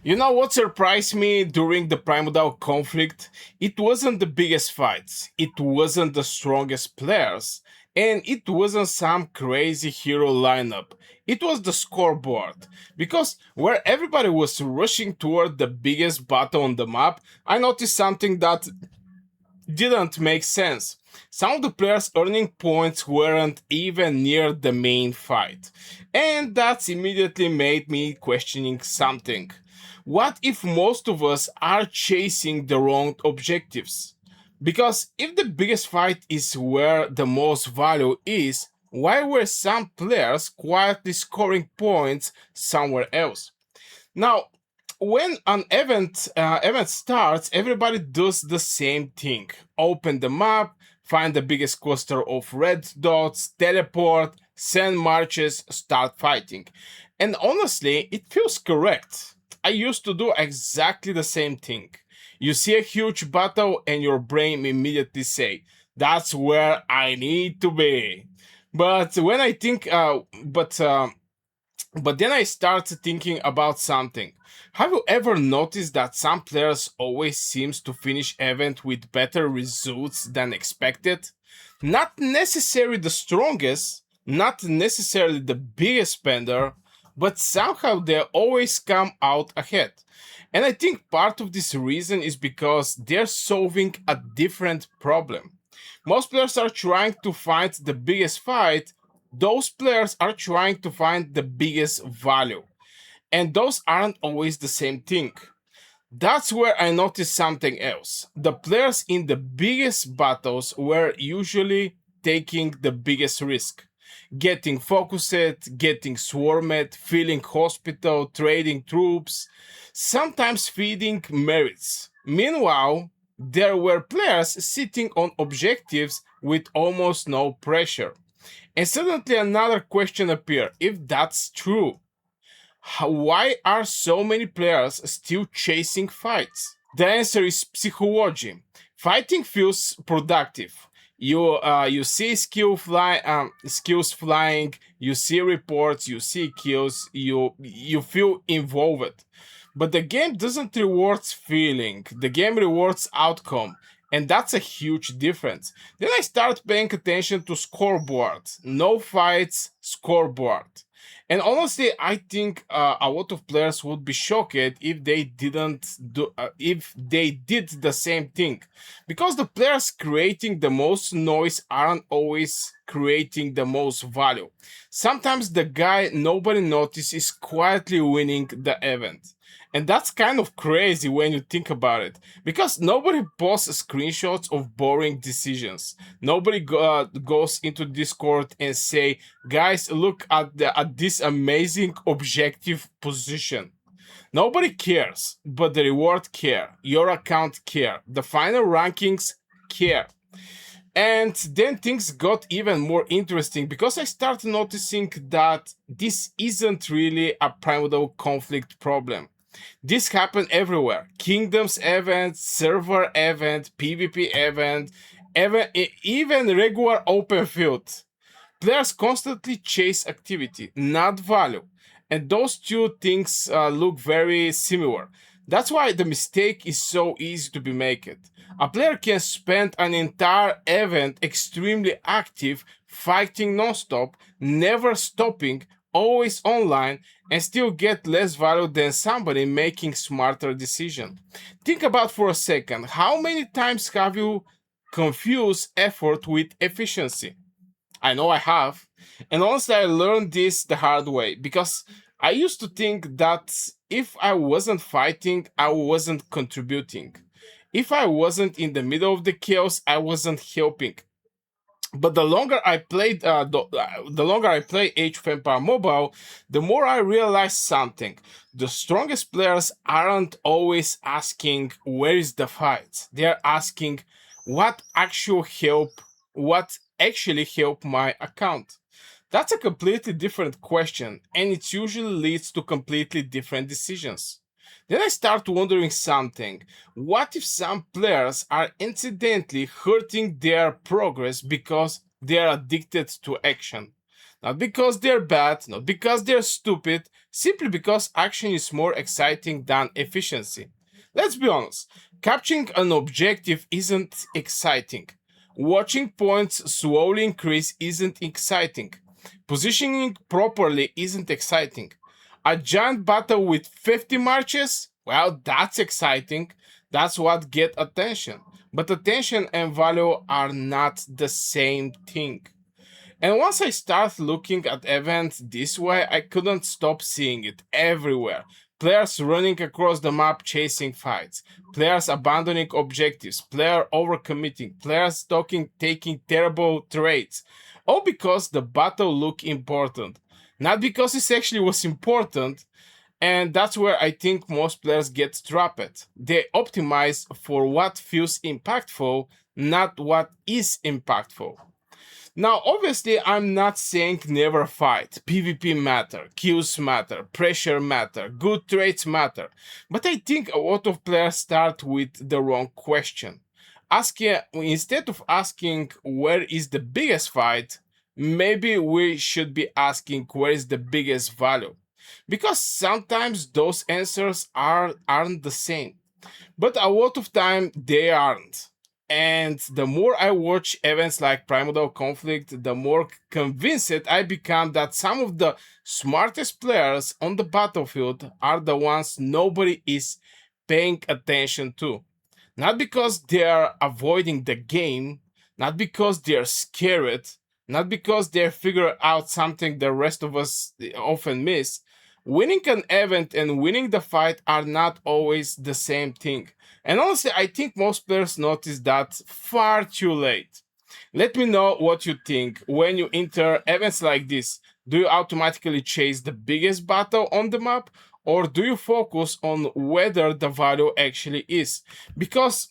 You know what surprised me during the Primordial conflict? It wasn't the biggest fights, it wasn't the strongest players, and it wasn't some crazy hero lineup. It was the scoreboard. Because where everybody was rushing toward the biggest battle on the map, I noticed something that didn't make sense. Some of the players earning points weren't even near the main fight. And that immediately made me questioning something. What if most of us are chasing the wrong objectives? Because if the biggest fight is where the most value is, why were some players quietly scoring points somewhere else? Now, when an event starts, everybody does the same thing. Open the map, find the biggest cluster of red dots, teleport, send marches, start fighting. And honestly, it feels correct. I used to do exactly the same thing. You see a huge battle and your brain immediately say, "That's where I need to be." But when I think, but then I started thinking about something. Have you ever noticed that some players always seems to finish event with better results than expected? Not necessarily the strongest, not necessarily the biggest spender, but somehow they always come out ahead. And I think part of this reason is because they're solving a different problem. Most players are trying to find the biggest fight, those players are trying to find the biggest value. And those aren't always the same thing. That's where I noticed something else. The players in the biggest battles were usually taking the biggest risk. Getting focused, getting swarmed, filling hospital, trading troops, sometimes feeding merits. Meanwhile, there were players sitting on objectives with almost no pressure. And suddenly another question appeared. If that's true, why are so many players still chasing fights? The answer is psychology. Fighting feels productive. You see skills flying. You see reports. You see kills. You feel involved. But the game doesn't reward feeling. The game rewards outcome. And that's a huge difference. Then I start paying attention to scoreboard. No fights, scoreboard. And honestly, I think a lot of players would be shocked if they didn't do if they did the same thing, because the players creating the most noise aren't always creating the most value. Sometimes the guy nobody notices is quietly winning the event. And that's kind of crazy when you think about it, because nobody posts screenshots of boring decisions. Nobody goes into Discord and say, "Guys, look at this amazing objective position." Nobody cares, but the reward care, your account care, the final rankings care. And then things got even more interesting because I started noticing that this isn't really a primordial conflict problem. This happened everywhere. Kingdoms event, server event, PvP event, even regular open field. Players constantly chase activity, not value. And those two things look very similar. That's why the mistake is so easy to be made. A player can spend an entire event extremely active, fighting non-stop, never stopping, always online, and still get less value than somebody making smarter decision. Think about for a second, how many times have you confused effort with efficiency? I know I have. And honestly, I learned this the hard way because I used to think that if I wasn't fighting, I wasn't contributing. If I wasn't in the middle of the chaos, I wasn't helping. But the longer I play Age of Empire Mobile, the more I realize something. The strongest players aren't always asking where is the fight. They're asking what actually help my account. That's a completely different question, and it usually leads to completely different decisions. Then I start wondering something. What if some players are incidentally hurting their progress because they are addicted to action? Not because they're bad, not because they're stupid, simply because action is more exciting than efficiency. Let's be honest, capturing an objective isn't exciting. Watching points slowly increase isn't exciting. Positioning properly isn't exciting. A giant battle with 50 marches? Well, that's exciting. That's what get attention. But attention and value are not the same thing. And once I start looking at events this way, I couldn't stop seeing it everywhere. Players running across the map chasing fights, players abandoning objectives, players overcommitting, players taking terrible trades. All because the battle looked important. Not because it actually was important, and that's where I think most players get trapped. They optimize for what feels impactful, not what is impactful. Now, obviously, I'm not saying never fight. PvP matter, kills matter, pressure matter, good traits matter. But I think a lot of players start with the wrong question. Instead of asking where is the biggest fight, maybe we should be asking where is the biggest value. Because sometimes those answers aren't the same, but a lot of time they aren't. And the more I watch events like Primordial Conflict, the more convinced I become that some of the smartest players on the battlefield are the ones nobody is paying attention to. Not because they are avoiding the game, not because they are scared, not because they figure out something the rest of us often miss. Winning an event and winning the fight are not always the same thing. And honestly, I think most players notice that far too late. Let me know what you think when you enter events like this. Do you automatically chase the biggest battle on the map, or do you focus on whether the value actually is? Because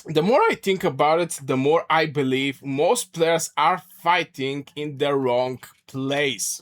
the more I think about it, the more I believe most players are fighting in the wrong place.